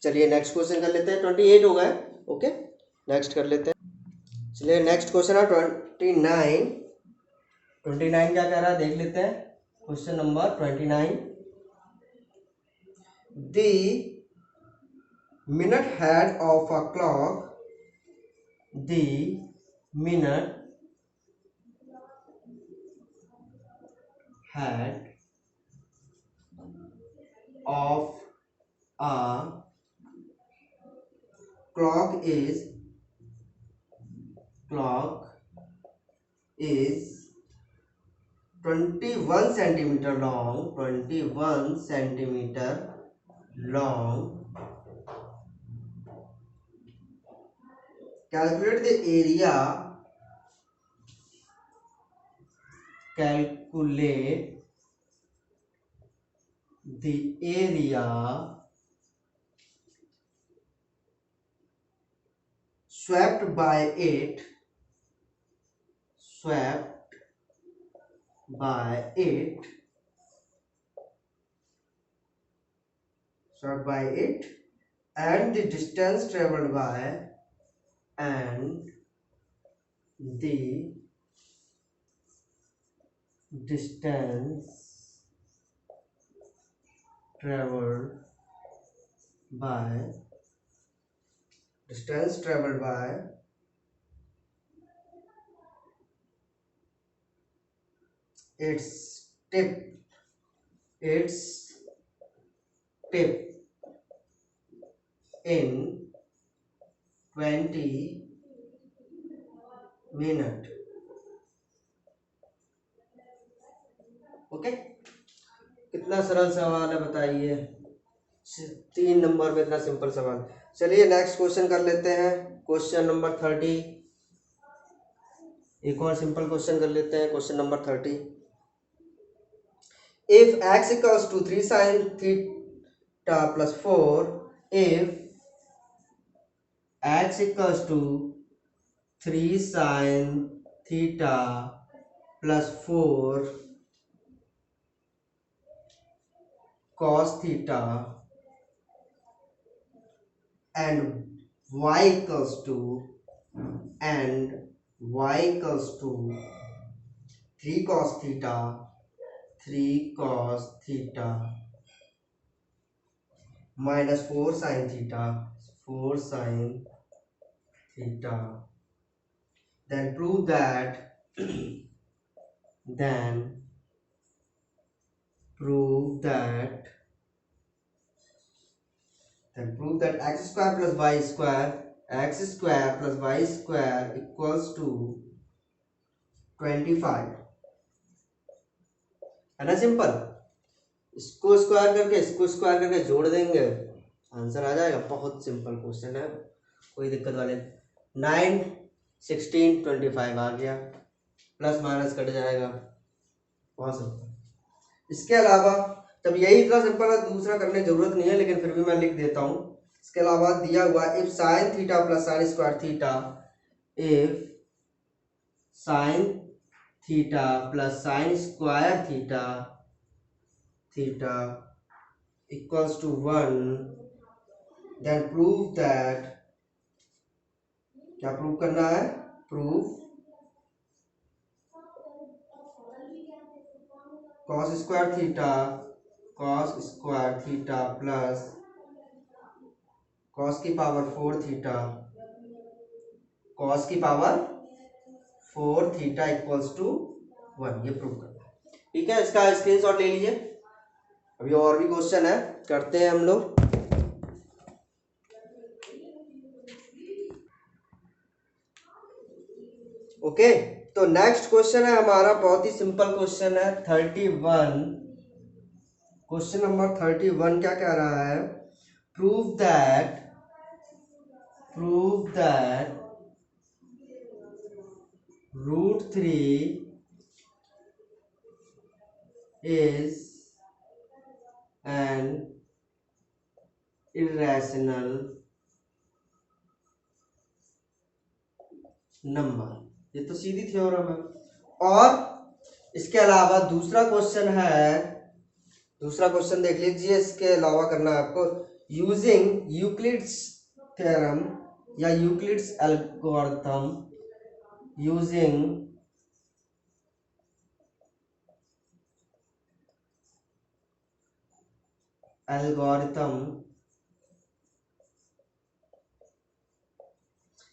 चलिए next question कर लेते हैं। 28 हो गए, ओके, नेक्स्ट कर लेते हैं। चलिए नेक्स्ट क्वेश्चन है 29 क्या कह रहा है देख लेते हैं। Question number 29, the minute head of a clock, the minute head of a clock is 21 centimeter long, calculate the area swept by it short by it, and the distance traveled by, and the distance traveled by, distance traveled by its tip, its tip in 20 minutes. Okay, कितना सरल सवाल है बताइए, 3 number में इतना simple सवाल। चलिए next question कर लेते हैं, क्वेश्चन नंबर 30। एक और सिंपल क्वेश्चन कर लेते हैं, question number 30। If x equals to 3 sin theta plus 4, if x equals to 3 sin theta plus 4 cos theta and y equals to 3 cos theta minus 4 sin theta, then prove that x square plus y square equals to 25, है ना simple. इसको square करके जोड़ देंगे, answer आ जाएगा। बहुत simple question है, कोई दिक्कत वाले। 9 16 25 आ गया, प्लस माइनस कट जाएगा, बहुत सिंपल। इसके अलावा तब यही इतना सिंपल है, दूसरा करने की जरूरत नहीं है, लेकिन फिर भी मैं लिख देता हूं। इसके अलावा दिया हुआ if sine theta plus sine square theta, if sine theta plus sine square theta equals to 1, then prove that, क्या प्रूव करना है, prove cos square theta plus cos की पावर 4 थीटा, इक्वल्स टू 1, ये प्रूव करना है। ठीक है, इसका स्क्रीनशॉट ले लीजिए। अभी और भी क्वेश्चन है, करते हैं हम लोग। ओके, तो नेक्स्ट क्वेश्चन है हमारा, बहुत ही सिंपल क्वेश्चन है, 31। क्वेश्चन नंबर 31 क्या कह रहा है, prove that √3 is an irrational number. ये तो सीधी थ्योरम है। और इसके अलावा दूसरा क्वेश्चन देख लीजिए। इसके अलावा करना है आपको, यूजिंग यूक्लिड्स थ्योरम या यूक्लिड्स एल्गोरिथम,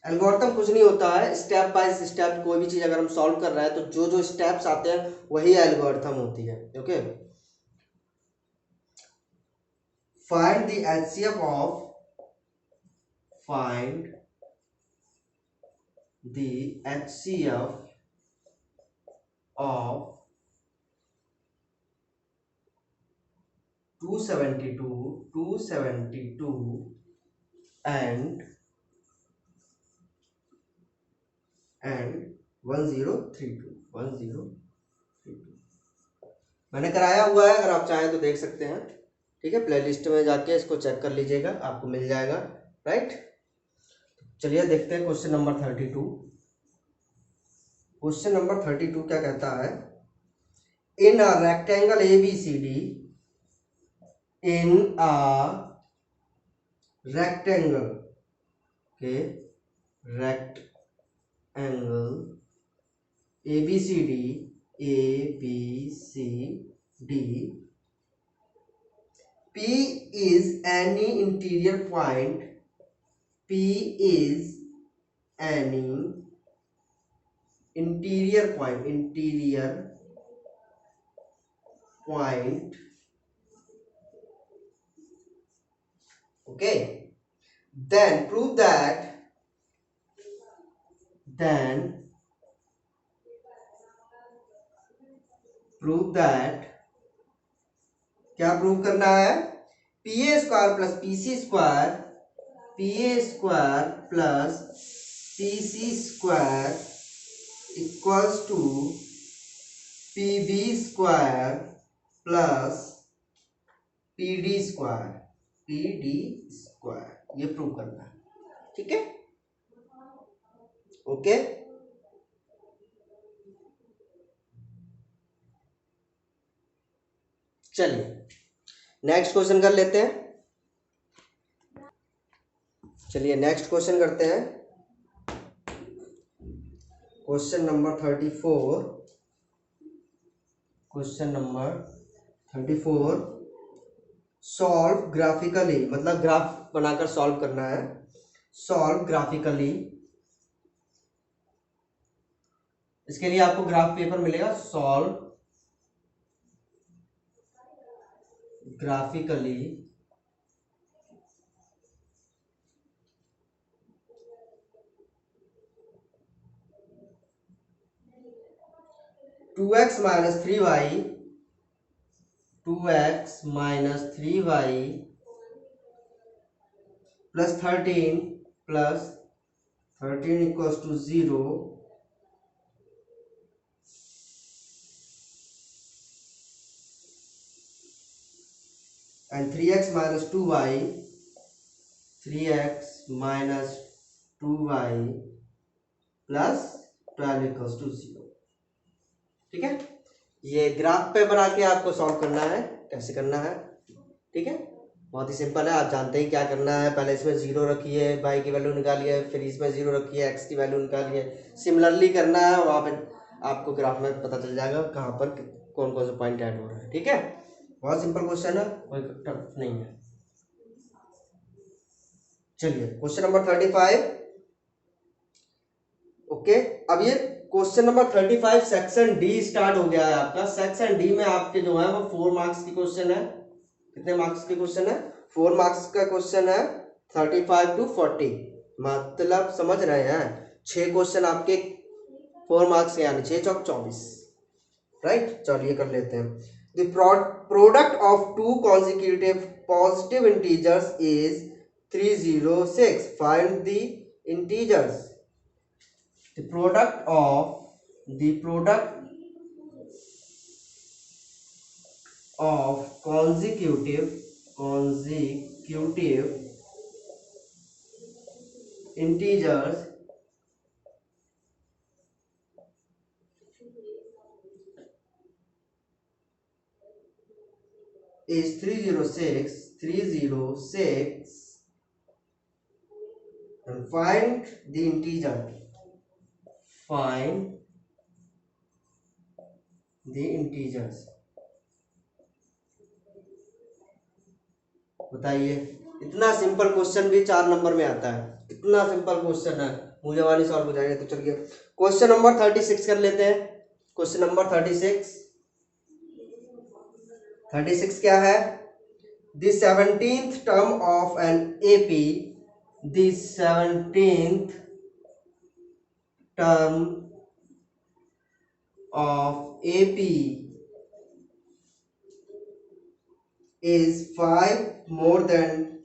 एल्गोरिथम कुछ नहीं होता है, स्टेप बाय स्टेप कोई भी चीज अगर हम सॉल्व कर रहे हैं तो जो स्टेप्स आते हैं वही एल्गोरिथम होती है। Okay, find the HCF of 272 and 1032। मैंने कराया हुआ है, अगर आप चाहें तो देख सकते हैं। ठीक है, प्लेलिस्ट में जाके इसको चेक कर लीजिएगा, आपको मिल जाएगा। राइट, चलिए देखते हैं क्वेश्चन नंबर 32। क्वेश्चन नंबर 32 क्या कहता है, in a rectangle ABCD, in a rectangle, okay, rectangle ABCD, ABCD. P is any interior point, P is any interior point, okay. Then prove that, क्या प्रूव करना है, P A square plus P C square, P A square plus P C square equals to P B square plus P D square, ये prove करना है, ठीक है, okay. चलिए next question कर लेते हैं, चलिए नेक्स्ट क्वेश्चन करते हैं, question number 34, question number 34, solve graphically, मतलब ग्राफ बनाकर सॉल्व करना है, सॉल्व ग्राफिकली। इसके लिए आपको ग्राफ पेपर मिलेगा, solve graphically 2x minus 3y, 2x minus 3y plus 13 equals to 0, and 3x minus 2y, 3x minus 2y plus 12 equals to 0, ठीक है। ये ग्राफ पे बना के आपको सॉल्व करना है, कैसे करना है, ठीक है, बहुत ही सिंपल है, आप जानते हैं क्या करना है। पहले इसमें 0 रखिए, y की वैल्यू निकालिए, फिर इसमें 0 रखिए, x की वैल्यू निकालिए, सिमिलरली करना है, वहाँ पे आपको ग्राफ में पता चल जाएगा कहाँ पर कौन कौन से पॉइंट ऐड हो रहे हैं, ठीक है, बहुत सिंपल क्वेश्चन है, कोई टफ नहीं है। चलिए क्वेश्चन नंबर 35, ओके। अब ये question number 35 section D start हो गया है आपका। सेक्शन डी में आपके जो है वो 4 मार्क्स की क्वेश्चन है। कितने मार्क्स के क्वेश्चन है? 4 मार्क्स का क्वेश्चन है, 35 to 40, मतलब समझ रहे हैं, 6 क्वेश्चन आपके 4 मार्क्स के, यानी 6 चौक 24, राइट। चलिए कर लेते हैं। The product of 2 consecutive positive integers is 306, find the integers. The product of consecutive integers is 306, and find the integer. Find the integers. बताइए, इतना सिंपल क्वेश्चन भी 4 नंबर में आता है, कितना सिंपल क्वेश्चन है, मुझे वाली सॉल्व हो जाएगा। तो चलिए क्वेश्चन नंबर 36 कर लेते हैं। क्वेश्चन नंबर 36 क्या है? The 17th term of an AP, the 17th term of AP is 5 more than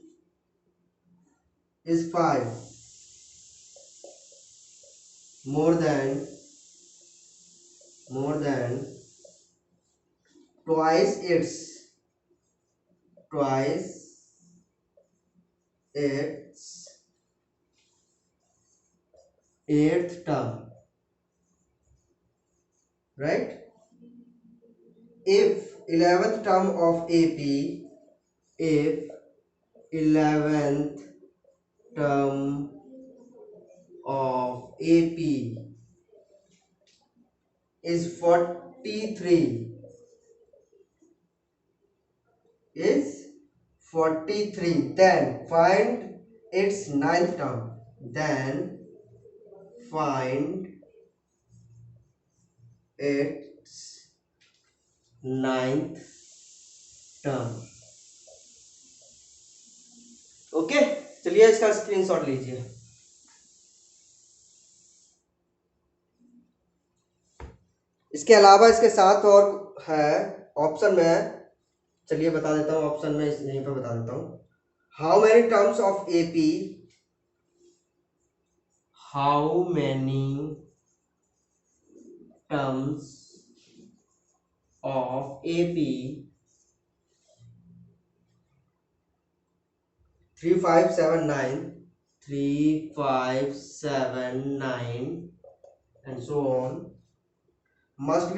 twice its eighth term, right? If 11th term of AP, if 11th term of AP is 43, is 43, then find its ninth term. Then find its ninth term. Okay, चलिए इसका screenshot लीजिए। इसके अलावा इसके साथ और है option में, चलिए बता देता हूँ, ऑप्शन में यहीं पर बता देता हूँ। How many terms of AP, how many terms of AP 3579 and so on must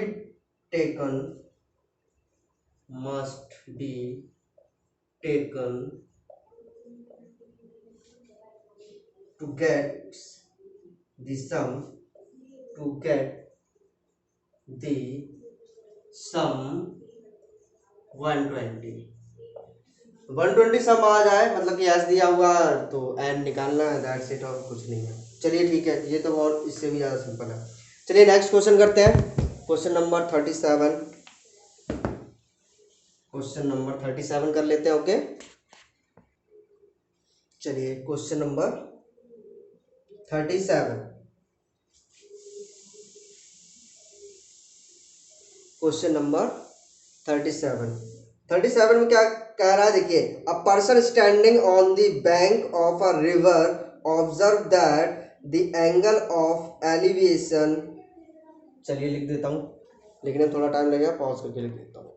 be taken to get the sum sum 120 सम आ जाए, मतलब कि एस दिया हुआ तो एन निकालना है, दैट्स इट, और कुछ नहीं है। चलिए ठीक है, ये तो और इससे भी ज़्यादा सिंपल है। चलिए नेक्स्ट क्वेश्चन करते हैं, क्वेश्चन नंबर 37। क्वेश्चन नंबर 37 कर लेते हैं। ओके, चलिए क्वेश्चन नंबर 37। क्वेश्चन नंबर 37 में क्या कह रहा है, देखिए, a person standing on the bank of a river observe that the angle of elevation, चलिए लिख देता हूँ, लिखने में थोड़ा टाइम लगेगा, पॉज करके लिख देता हूँ।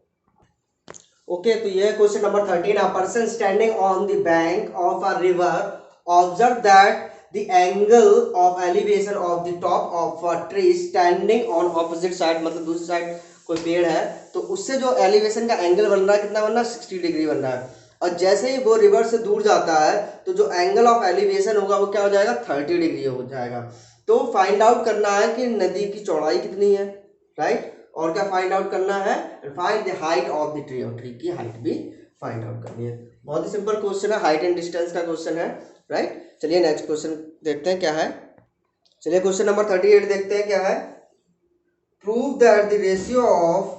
ओके, तो ये question number 13, a person standing on the bank of a river observe that the angle of elevation of the top of a tree standing on opposite side, मतलब दूसरी साइड कोई पेड़ है तो उससे जो एलिवेशन का एंगल बन रहा है, कितना बन रहा है, 60 डिग्री बन रहा है। और जैसे ही वो रिवर से दूर जाता है तो जो एंगल ऑफ एलिवेशन होगा वो क्या हो जाएगा, 30 डिग्री हो जाएगा। तो फाइंड आउट करना है कि नदी की चौड़ाई कितनी है, राइट, और क्या फाइंड आउट करना है, find the height of the tree, और ट्री की हाइट भी फाइंड आउट करनी है। बहुत ही सिंपल क्वेश्चन है, हाइट एंड डिस्टेंस का क्वेश्चन है, राइट। चलिए नेक्स्ट क्वेश्चन देखते हैं क्या है। चलिए क्वेश्चन नंबर 38 देखते हैं क्या है। Prove that the ratio of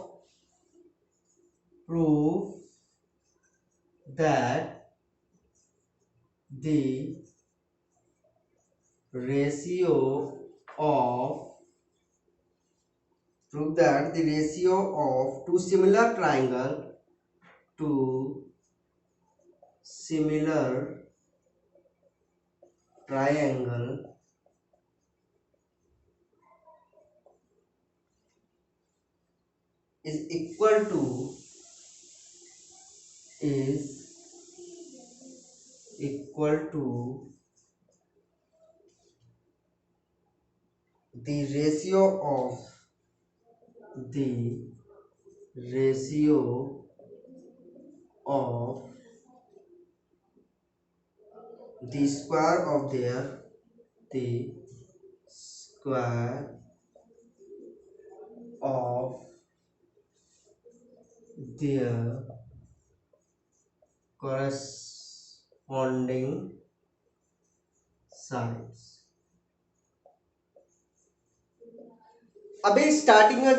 two similar triangle is equal to the ratio of the square of their corresponding sides। अभी स्टार्टिंग में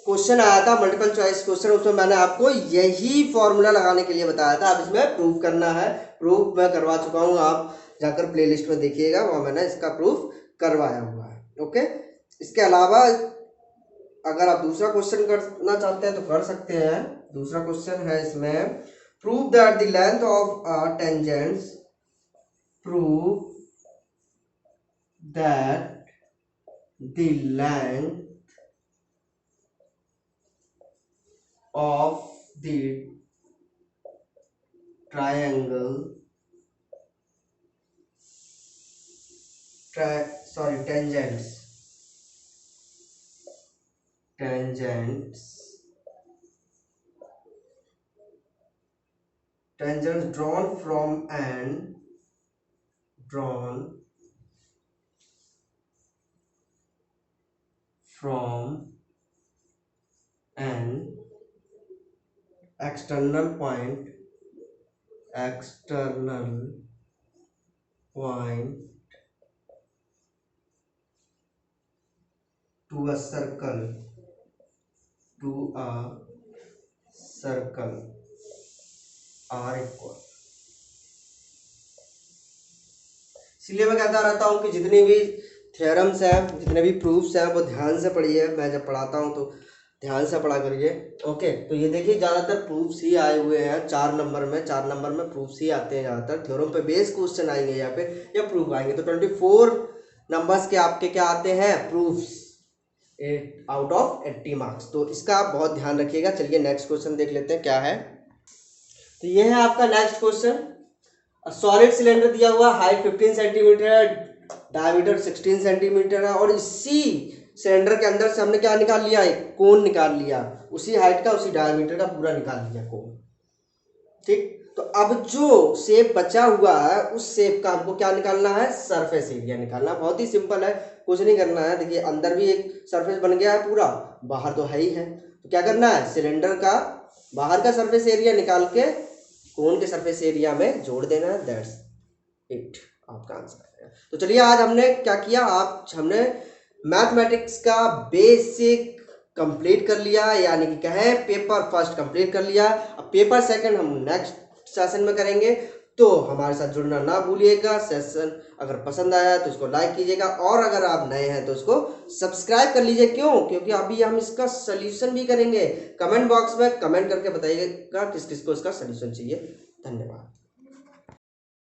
क्वेश्चन आया था मल्टीपल चॉइस क्वेश्चन, उसमें मैंने आपको यही फॉर्मूला लगाने के लिए बताया था। अब इसमें प्रूफ करना है, प्रूफ मैं करवा चुका हूँ, आप जाकर प्लेलिस्ट में देखिएगा, वहां मैंने इसका प्रूफ करवाया हुआ है। ओके, इसके अलावा अगर आप दूसरा क्वेश्चन करना चाहते हैं तो कर सकते हैं। दूसरा क्वेश्चन है इसमें, prove that the length of tangents, prove that the length of the triangle tangents drawn from an drawn from an external point to a circle are equal। इसलिए मैं कहता रहता हूँ कि जितनी भी थ्योरम्स हैं, जितने भी प्रूफ्स हैं, वो ध्यान से पढ़िए। मैं जब पढ़ाता हूँ तो ध्यान से पढ़ा करिए। ओके, तो ये देखिए ज़्यादातर प्रूफ्स ही आए हुए हैं 4 नंबर में प्रूफ्स ही आते हैं ज़्यादातर। थ्योरम पे बेस क्वेश्चन आएंगे यहाँ पे या प्रूफ आएंगे। तो 24 नंबर्स के आपके क्या आते हैं, प्रूफ्स, आउट ऑफ 80 मार्क्स। तो इसका आप बहुत ध्यान रखिएगा। चलिए नेक्स्ट क्वेश्चन देख लेते हैं क्या है। तो ये है आपका नेक्स्ट क्वेश्चन। सॉलिड सिलेंडर दिया हुआ, हाइट 15 सेंटीमीटर है, डायमीटर 16 सेंटीमीटर है, और इसी सिलेंडर के अंदर से हमने क्या निकाल लिया, एक कोन निकाल लिया, उसी हाइट का उसी डायमीटर का पूरा निकाल लिया कोन। ठीक, तो अब जो शेप बचा हुआ है उस शेप का हमको क्या निकालना है, सरफेस एरिया निकालना। बहुत ही सिंपल है, कुछ नहीं करना है। देखिए अंदर भी एक सरफेस बन गया है पूरा, बाहर तो है ही है। तो क्या करना है, सिलेंडर का बाहर का सरफेस एरिया निकाल के कोन के सरफेस एरिया में जोड़ देना है। दैट्स इट, आपका आंसर आएगा। तो चलिए आज हमने क्या किया, हमने मैथमेटिक्स का बेसिक कंप्लीट कर लिया, यानी कि कहें पेपर फर्स्ट कंप्लीट कर लिया। अब पेपर सेकंड हम नेक्स्ट सेशन में करेंगे। तो हमारे साथ जुड़ना ना भूलिएगा। सेशन अगर पसंद आया तो इसको लाइक कीजिएगा, और अगर आप नए हैं तो इसको सब्सक्राइब कर लीजिए। क्यों? क्योंकि अभी हम इसका सलूशन भी करेंगे। कमेंट बॉक्स में कमेंट करके बताइएगा किस किस को इसका सलूशन चाहिए। धन्यवाद।